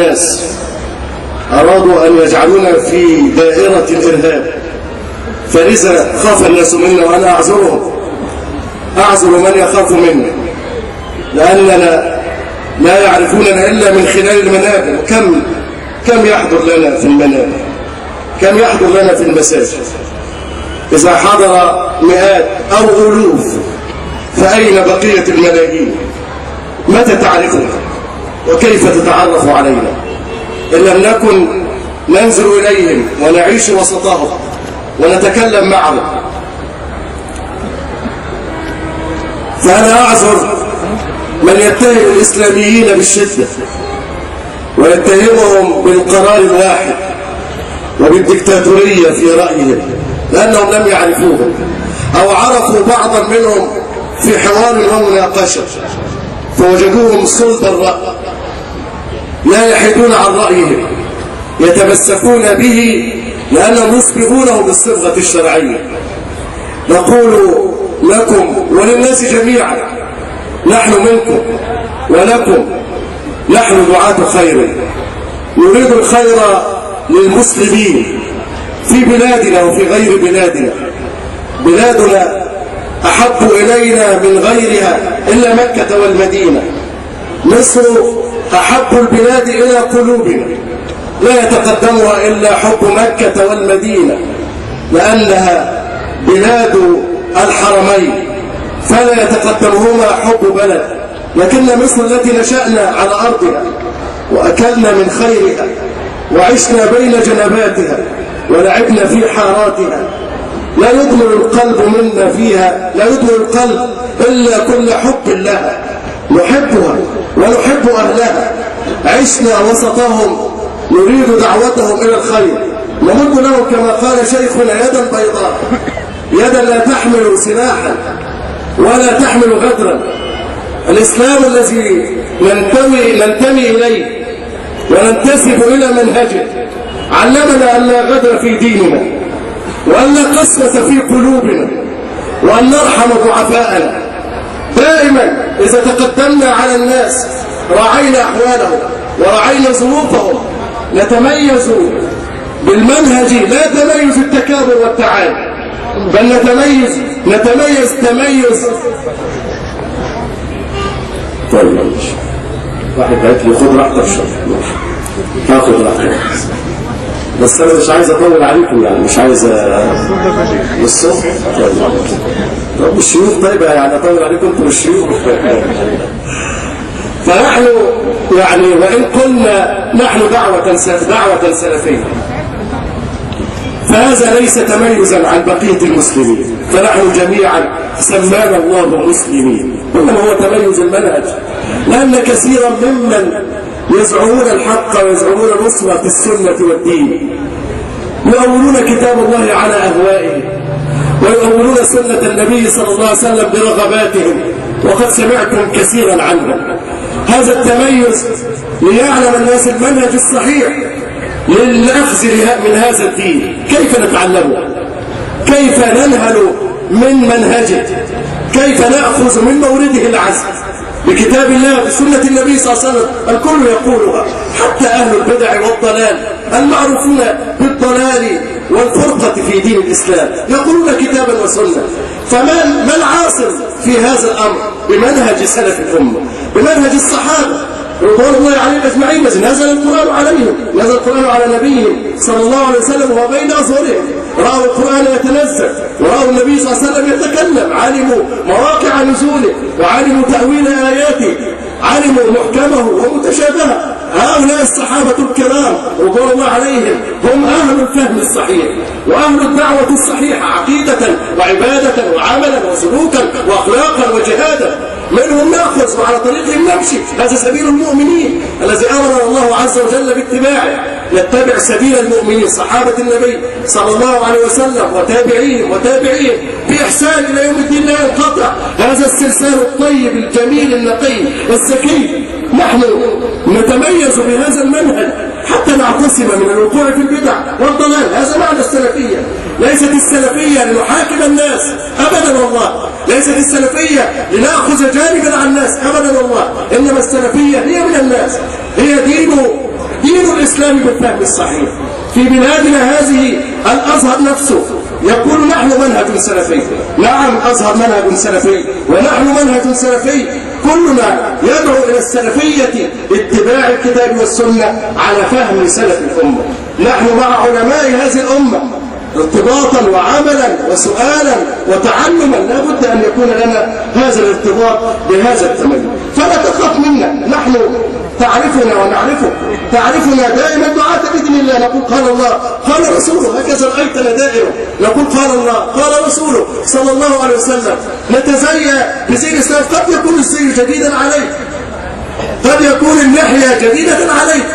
الناس أرادوا أن يجعلونا في دائرة الإرهاب، فلذا خاف الناس منا وأنا أعذرهم، أعذر من يخاف منا، لأننا لا يعرفوننا إلا من خلال المنابر. كم يحضر لنا في المنابر، كم يحضر لنا في المساجد؟ إذا حضر مئات أو ألوف فأين بقية الملايين؟ متى تعرفنا وكيف تتعرف علينا إن لم نكن ننزل إليهم ونعيش وسطهم ونتكلم معهم؟ فأنا أعذر من يتهم الإسلاميين بالشدة ويتهمهم بالقرار الواحد وبالدكتاتورية في رأيهم، لأنهم لم يعرفوهم أو عرفوا بعضا منهم في حوار ومناقشة فوجدوهم صلب الرأي، لا يحيدون عن رأيهم، يتمسكون به لأنهم يصبغونه بالصبغة الشرعية. نقول لكم وللناس جميعا: نحن منكم ولكم، نحن دعاة خير، نريد الخير للمسلمين في بلادنا وفي غير بلادنا. بلادنا أحب إلينا من غيرها إلا مكة والمدينة. مصر أحب البلاد إلى قلوبنا، لا يتقدمها إلا حب مكة والمدينة، لأنها بلاد الحرمين فلا يتقدمهما حب بلد. لكن مصر التي نشأنا على أرضها وأكلنا من خيرها وعشنا بين جنباتها ولعبنا في حاراتها، لا يضمن القلب منا فيها، لا يضمن القلب إلا كل حب لها، نحبها ونحب أهلها، عشنا وسطهم، نريد دعوتهم إلى الخير، نمد لهم كما قال شيخنا: يدا بيضاء، يدا لا تحمل سلاحا ولا تحمل غدرا. الإسلام الذي ننتمي إليه وننتسب إلى منهجه علمنا أن لا غدر في ديننا، وأن لا قسوة في قلوبنا، وأن نرحم ضعفاءنا. دائما إذا تقدمنا على الناس راعينا أحوالهم وراعينا ظروفهم، نتميز بالمنهج، لا تميز التكابر والتعالي، بل نتميز تميز. طيب واحد قالت لي: خد راحتك شويه. تاخد راحتك، بس انا مش عايز اطول عليكم، يعني مش عايز الصبح. طب الشيوخ، طيب يعني اطول عليكم انتم الشيوخ. فنحن يعني وان قلنا نحن دعوة سلفية، فهذا ليس تميزا عن بقية المسلمين، فنحن جميعا سمانا الله مسلمين، إنما هو تميز المنهج. لأن كثيرا ممن يزعمون الحق ويزعمون نصرة السنة والدين يؤولون كتاب الله على أهوائهم ويؤولون سنة النبي صلى الله عليه وسلم برغباتهم، وقد سمعتم كثيرا عنهم. هذا التميز ليعلم الناس المنهج الصحيح للأخذ من هذا الدين، كيف نتعلمه، كيف ننهل من منهجه، كيف نأخذ من مورده العزم بكتاب الله بسنة النبي صلى الله عليه وسلم. الكل يقولها، حتى أهل البدع والضلال المعروفون بالضلال والفرقة في دين الإسلام يقولون كتابا وسنة. فما العاصر في هذا الأمر بمنهج سلف الأمة، بمنهج الصحابة رضوان الله عليهم أجمعين؟ نزل القرآن عليهم، نزل القرآن على نبيهم صلى الله عليه وسلم وهو بين أظهرهم، رأوا القرآن يتنزل ورأوا النبي صلى الله عليه وسلم يتكلم، علموا مواقع نزوله وعلموا تأويل آياته، علموا محكمه ومتشابهه. هؤلاء الصحابة الكرام رضوان الله عليهم هم أهل الفهم الصحيح وأهل الدعوة الصحيحة عقيدة وعبادة وعملا وسلوكا وأخلاقا وجهادا. منهم نأخذ وعلى طريقهم نمشي، هذا سبيل المؤمنين الذي أمرنا الله عز وجل باتباعه. نتبع سبيل المؤمنين صحابة النبي صلى الله عليه وسلم وتابعيهم بإحسان إلى يوم الدين لا ينقطع. هذا السلسال الطيب الجميل النقي الزكي، نحن نتميز بهذا المنهج حتى نعتصم من الوقوع في البدع والضلال. هذا معنى السلفية. ليست السلفية لنحاكم الناس أبدا والله، ليست السلفية لنأخذ جانبا عن الناس أبدا والله، إنما السلفية هي من الناس، هي دين الإسلام بالفهم الصحيح. في بلادنا هذه الأزهر نفسه يقول نحن منهج سلفي. نعم، الأزهر منهج سلفي ونحن منهج سلفي، كلنا يدعو إلى السلفية، اتباع الكتاب والسنة على فهم سلف الأمة. نحن مع علماء هذه الأمة ارتباطا وعملا وسؤالا وتعلما، لا بد أن يكون لنا هذا الارتباط بهذا التميز. فلا تخاف منا، نحن تعرفنا ونعرفك، تعرفنا دائما دعاة بإذن الله. نقول قال الله قال رسوله، هكذا رأيتنا دائما نقول قال الله قال رسوله صلى الله عليه وسلم. نتزيى بزي الإسلام، قد يكون الزي جديدا عليك، قد يكون اللحية جديدة عليك،